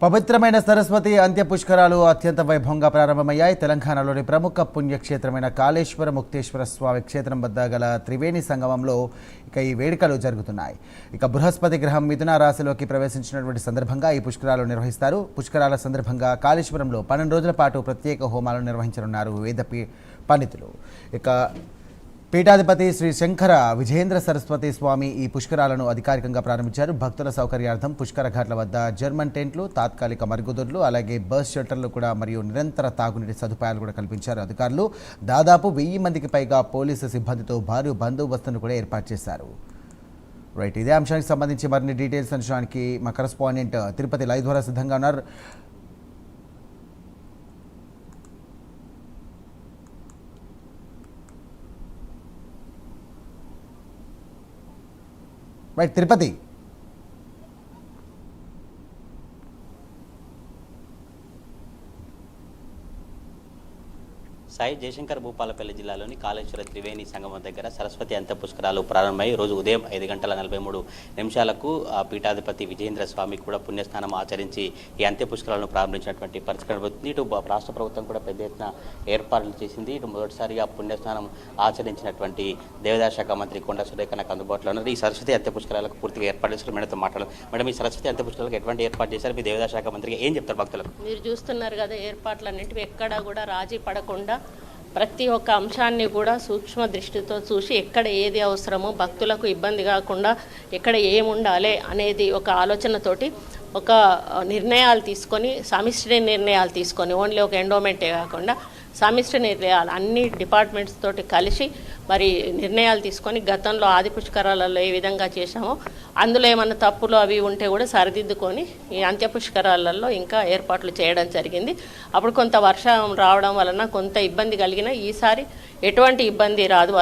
పవిత్రమైన సరస్వతి అంత్య పుష్కరాలు అత్యంత వైభవంగా ప్రారంభమయ్యాయి. తెలంగాణలోని ప్రముఖ పుణ్యక్షేత్రమైన కాళేశ్వర ముక్తేశ్వర స్వామి క్షేత్రం వద్ద గల త్రివేణి సంగమంలో ఈ వేడుకలు జరుగుతున్నాయి. బృహస్పతి గ్రహం మిథున రాశిలోకి ప్రవేశించినటువంటి సందర్భంగా ఈ పుష్కరాలు నిర్వహిస్తారు. పుష్కరాల సందర్భంగా కాళేశ్వరంలో 12 రోజుల పాటు ప్రత్యేక హోమాలను నిర్వహించనున్నారు వేద పండితులు. పీఠాధిపతి శ్రీ శంకర విజయేంద్ర సరస్వతి స్వామి ఈ పుష్కరాలను అధికారికంగా ప్రారంభించారు. భక్తుల సౌకర్యార్థం పుష్కర ఘాట్ల వద్ద జర్మన్ టెంట్లు, తాత్కాలిక మరుగుదొడ్లు, అలాగే బస్ షెల్టర్లు కూడా మరియు నిరంతర తాగునీటి సదుపాయాలు కూడా కల్పించారు అధికారులు. దాదాపు 1000 మందికి పైగా పోలీసు సిబ్బందితో భారీ బందోబస్తును కూడా ఏర్పాటు చేశారు. ఇదే అంశానికి సంబంధించి మరిన్ని డీటెయిల్స్ అందించడానికి మా కరెస్పాండెంట్ తిరుపతి లైవ్ ద్వారా సిద్ధంగా ఉన్నారు. తిరుపతి సాయి జయశంకర్ భూపాలపల్లి జిల్లాలోని కాళేశ్వర త్రివేణి సంగమం దగ్గర సరస్వతి అంత్య పుష్కరాలు ప్రారంభమై రోజు ఉదయం 5:43 ఆ పీఠాధిపతి విజయేంద్ర స్వామి కూడా పుణ్యస్నానం ఆచరించి ఈ అంత్య పుష్కరాలను ప్రారంభించినటువంటి పరిస్థితి కనబడుతుంది. ఇటు రాష్ట్ర ప్రభుత్వం కూడా పెద్ద ఎత్తున ఏర్పాట్లు చేసింది. ఇటు మొదటిసారిగా పుణ్యస్నానం ఆచరించినటువంటి దేవాదాయ శాఖ మంత్రి కొండా సురేఖ నాకు అందుబాటులో ఉన్నారు. ఈ సరస్వతి అంత్య పుష్కరాలకు పూర్తిగా ఏర్పాటు చేశారు. మేడంతో మాట్లాడారు. మేడం, ఈ సరస్వతి అంత్య పుష్కరాలకు ఎటువంటి ఏర్పాటు చేశారు? మీ దేవాదాయ శాఖ మంత్రికి ఏం చెప్తారు భక్తులకు? మీరు చూస్తున్నారు కదా, ఏర్పాట్లన్నింటివి ఎక్కడా కూడా రాజీ పడకుండా ప్రతి ఒక్క అంశాన్ని కూడా సూక్ష్మ దృష్టితో చూసి ఎక్కడ ఏది అవసరమో భక్తులకు ఇబ్బంది కాకుండా ఎక్కడ ఏముండాలి అనేది ఒక ఆలోచనతోటి ఒక నిర్ణయాలు తీసుకొని సమిష్టి నిర్ణయాలు తీసుకొని ఓన్లీ ఒక ఎండోమెంటే కాకుండా సమిష్టి నిర్ణయాలు అన్ని డిపార్ట్మెంట్స్ తోటి కలిసి మరి నిర్ణయాలు తీసుకొని గతంలో ఆది పుష్కరాలలో ఏ విధంగా చేశామో అందులో ఏమైనా తప్పులు అవి ఉంటే కూడా సరిదిద్దుకొని ఈ అంత్య పుష్కరాలలో ఇంకా ఏర్పాట్లు చేయడం జరిగింది. అప్పుడు కొంత వర్షం రావడం వలన కొంత ఇబ్బంది కలిగిన ఈసారి ఎటువంటి ఇబ్బంది రాదు.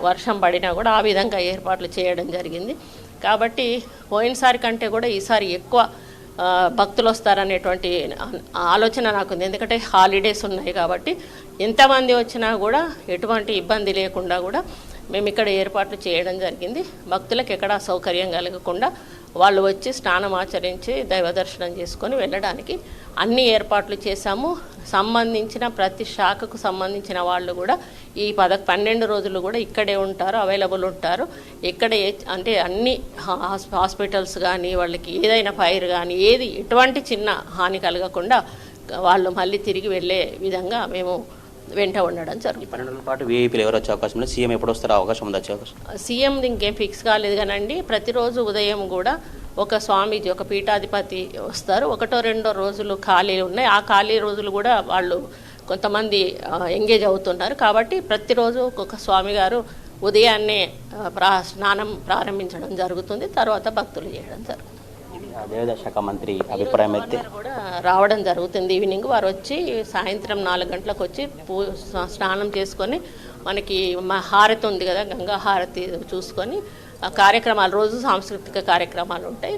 వర్షం పడినా కూడా ఆ విధంగా ఏర్పాట్లు చేయడం జరిగింది. కాబట్టి పోయినసారి కంటే కూడా ఈసారి ఎక్కువ భక్తులు వస్తారనేటువంటి ఆలోచన నాకుంది. ఎందుకంటే హాలిడేస్ ఉన్నాయి కాబట్టి ఎంతమంది వచ్చినా కూడా ఎటువంటి ఇబ్బంది లేకుండా కూడా మేము ఇక్కడ ఏర్పాట్లు చేయడం జరిగింది. భక్తులకు ఎక్కడ అసౌకర్యం కలగకుండా వాళ్ళు వచ్చి స్నానం ఆచరించి దైవ దర్శనం చేసుకొని వెళ్ళడానికి అన్ని ఏర్పాట్లు చేశాము. సంబంధించిన ప్రతి శాఖకు సంబంధించిన వాళ్ళు కూడా ఈ 12 రోజులు కూడా ఇక్కడే ఉంటారు, అవైలబుల్ ఉంటారు. ఇక్కడే అంటే అన్ని హాస్పిటల్స్ కానీ వాళ్ళకి ఏదైనా ఫైర్ కానీ ఏది ఎటువంటి చిన్న హాని కలగకుండా వాళ్ళు మళ్ళీ తిరిగి వెళ్ళే విధంగా మేము వెంట ఉండడం జరుగుతుంది. 12 రోజుల పాటు వీఐపీలు ఎవరు వచ్చే అవకాశం ఉంది? సీఎం ఎప్పుడు వస్తారో అవకాశం ఉంది? వచ్చే అవకాశం సీఎం ఇంకేం ఫిక్స్ కాలేదు కానండి. ప్రతిరోజు ఉదయం కూడా ఒక స్వామీజీ ఒక పీఠాధిపతి వస్తారు. 1-2 రోజులు ఖాళీలు ఉన్నాయి. ఆ ఖాళీ రోజులు కూడా వాళ్ళు కొంతమంది ఎంగేజ్ అవుతున్నారు. కాబట్టి ప్రతిరోజు ఒక స్వామి గారు ఉదయాన్నే స్నానం ప్రారంభించడం జరుగుతుంది. తర్వాత భక్తులు చేయడం జరుగుతుంది. దేవాదాయ శాఖ మంత్రి అభిప్రాయం అయితే కూడా రావడం జరుగుతుంది. ఈవినింగ్ వారు వచ్చి సాయంత్రం 4 గంటలకు వచ్చి స్నానం చేసుకొని మనకి హారతి ఉంది కదా, గంగా హారతి చూసుకొని కార్యక్రమాలు రోజు సాంస్కృతిక కార్యక్రమాలు ఉంటాయి.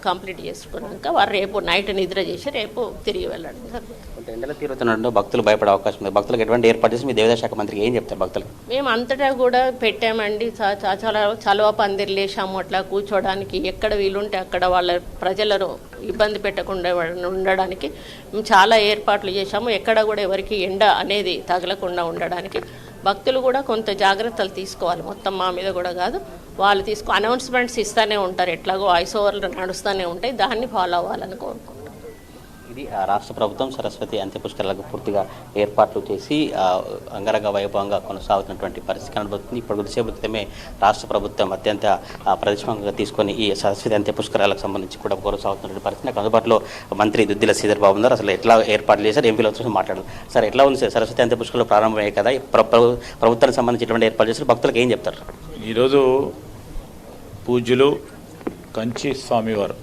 కంప్లీట్ చేసుకున్నాక వారు రేపు నైట్ నిద్ర చేసి రేపు తిరిగి వెళ్ళడం జరుగుతుంది. ఎండల తీరుతున్నట్టు భక్తులు భయపడే అవకాశం ఉంది. భక్తులకు ఎటువంటి ఏర్పాటు చేసి మీ దేవాదాయ శాఖ మంత్రికి ఏం చెప్తారు భక్తులకు? మేము అంతటా కూడా పెట్టామండి. చాలా చలవ పందిర్లు వేసాము. అట్లా కూర్చోడానికి ఎక్కడ వీలుంటే అక్కడ వాళ్ళ ప్రజలను ఇబ్బంది పెట్టకుండా ఉండడానికి మేము చాలా ఏర్పాట్లు చేశాము. ఎక్కడ కూడా ఎవరికి ఎండ అనేది తగలకుండా ఉండడానికి భక్తులు కూడా కొంత జాగ్రత్తలు తీసుకోవాలి. మొత్తం మా మీద కూడా కాదు, వాళ్ళు అనౌన్స్మెంట్స్ ఇస్తూనే ఉంటారు. ఎట్లాగో వాయిస్ ఓవర్లు నడుస్తూనే ఉంటాయి. దాన్ని ఫాలో అవ్వాలని కోరుకుంటున్నాం. ఇది రాష్ట్ర ప్రభుత్వం సరస్వతి అంత్య పుష్కరాలకు పూర్తిగా ఏర్పాట్లు చేసి అంగరంగ వైభవంగా కొనసాగుతున్నటువంటి పరిస్థితి కనబడుతుంది. ఇప్పుడు కొద్దిసేపు క్రితమే రాష్ట్ర ప్రభుత్వం అత్యంత ప్రతిష్ఠంగా తీసుకొని ఈ సరస్వతి అంత్య పుష్కరాలకు సంబంధించి కూడా కొనసాగుతున్నటువంటి పరిస్థితి. నాకు అందుబాటులో మంత్రి దుద్దిల శ్రీధర్ బాబు ఉన్నారు. అసలు ఎట్లా ఏర్పాట్లు చేశారు, ఎంపీలో వచ్చి మాట్లాడారు. సార్, ఎట్లా ఉంది సార్ సరస్వతి అంత్య పుష్కరాలు ప్రారంభమయ్యాయి కదా, ప్రభుత్వానికి సంబంధించి ఎటువంటి ఏర్పాటు చేశారు, భక్తులకు ఏం చెప్తారు? ఈరోజు పూజ్యులు కంచి స్వామివారు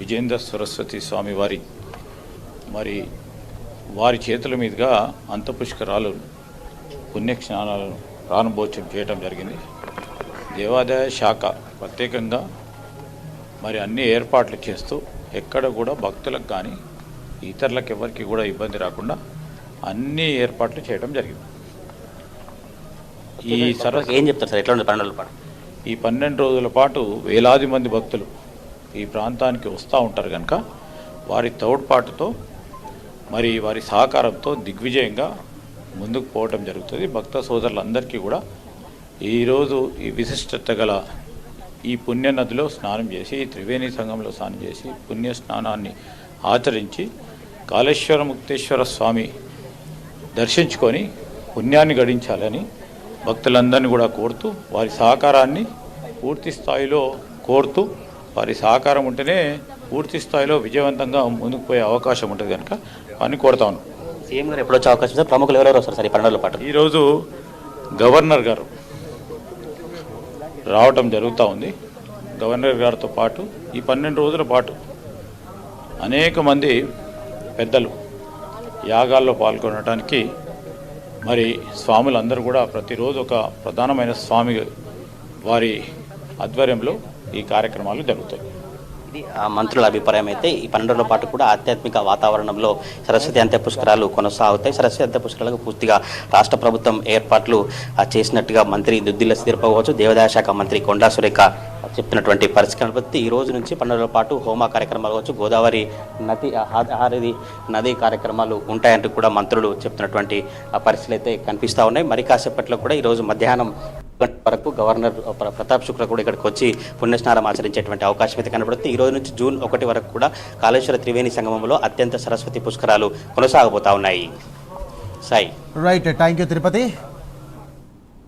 విజయేంద్ర సరస్వతి స్వామివారి వారి చేతుల మీదుగా అంతఃపుష్కరాలు పుణ్యస్నానాలను ప్రారంభోత్సవం చేయడం జరిగింది. దేవాదాయ శాఖ ప్రత్యేకంగా అన్ని ఏర్పాట్లు చేస్తూ ఎక్కడ కూడా భక్తులకు కానీ ఇతరులకు ఎవరికి కూడా ఇబ్బంది రాకుండా అన్ని ఏర్పాట్లు చేయడం జరిగింది. ఈ సరస్సు ఏం చెప్తారు సార్, ఎట్లా ఉంది 12 రోజుల పాటు? ఈ 12 రోజుల పాటు వేలాది మంది భక్తులు ఈ ప్రాంతానికి వస్తూ ఉంటారు కనుక వారి తోడ్పాటుతో మరి వారి సహకారంతో దిగ్విజయంగా ముందుకు పోవటం జరుగుతుంది. భక్త సోదరులందరికీ కూడా ఈరోజు ఈ విశిష్టత గల ఈ పుణ్య నదిలో స్నానం చేసి, త్రివేణి సంగంలో స్నానం చేసి, పుణ్య స్నానాన్ని ఆచరించి కాళేశ్వర ముక్తేశ్వర స్వామి దర్శించుకొని పుణ్యాన్ని గడించాలని భక్తులందరినీ కూడా కోరుతూ, వారి సహకారాన్ని పూర్తి స్థాయిలో కోరుతూ, వారి సహకారం ఉంటేనే పూర్తి స్థాయిలో విజయవంతంగా ముందుకు పోయే అవకాశం ఉంటుంది కనుక అని కోరుతా ఉన్నాం. సీఎం గారు ఎప్పుడు వచ్చే అవకాశం సార్? ప్రముఖులు ఎవరెవరు వస్తారు సార్ ఈ 12 రోజుల పాటు? ఈరోజు గవర్నర్ గారు రావటం జరుగుతూ ఉంది. గవర్నర్ గారితో పాటు ఈ 12 రోజుల పాటు అనేక మంది పెద్దలు యాగాల్లో పాల్గొనడానికి మరి స్వాములందరూ కూడా ప్రతిరోజు ఒక ప్రధానమైన స్వామి వారి ఆధ్వర్యంలో ఈ కార్యక్రమాలు జరుగుతాయి. ఇది మంత్రుల అభిప్రాయం అయితే ఈ 12 రోజుల పాటు కూడా ఆధ్యాత్మిక వాతావరణంలో సరస్వతి అంత్య పుష్కరాలు కొనసాగుతాయి. సరస్వతి అంత్య పుష్కరాలకు పూర్తిగా రాష్ట్ర ప్రభుత్వం ఏర్పాట్లు చేసినట్టుగా మంత్రి దుద్దిల్ల సుధీర్ కావచ్చు, దేవాదాయ శాఖ మంత్రి కొండా సురేఖ చెప్తున్నటువంటి పరిస్థితి బట్టి ఈ రోజు నుంచి 12 రోజుల పాటు హోమ కార్యక్రమాలు కావచ్చు, గోదావరి నది హారది నది కార్యక్రమాలు ఉంటాయంటూ కూడా మంత్రులు చెప్తున్నటువంటి పరిస్థితులు అయితే కనిపిస్తూ ఉన్నాయి. మరి కాసేపట్లో కూడా ఈరోజు మధ్యాహ్నం వరకు గవర్నర్ ప్రతాప్ శుక్లా కూడా ఇక్కడికి వచ్చి పుణ్యస్నానం ఆచరించేటువంటి అవకాశం అయితే కనబడుతుంది. ఈ రోజు నుంచి జూన్ 1 వరకు కూడా కాళేశ్వర త్రివేణి సంగమంలో అత్యంత సరస్వతి పుష్కరాలు కొనసాగబోతా ఉన్నాయి. Sai right, thank you Tirupati.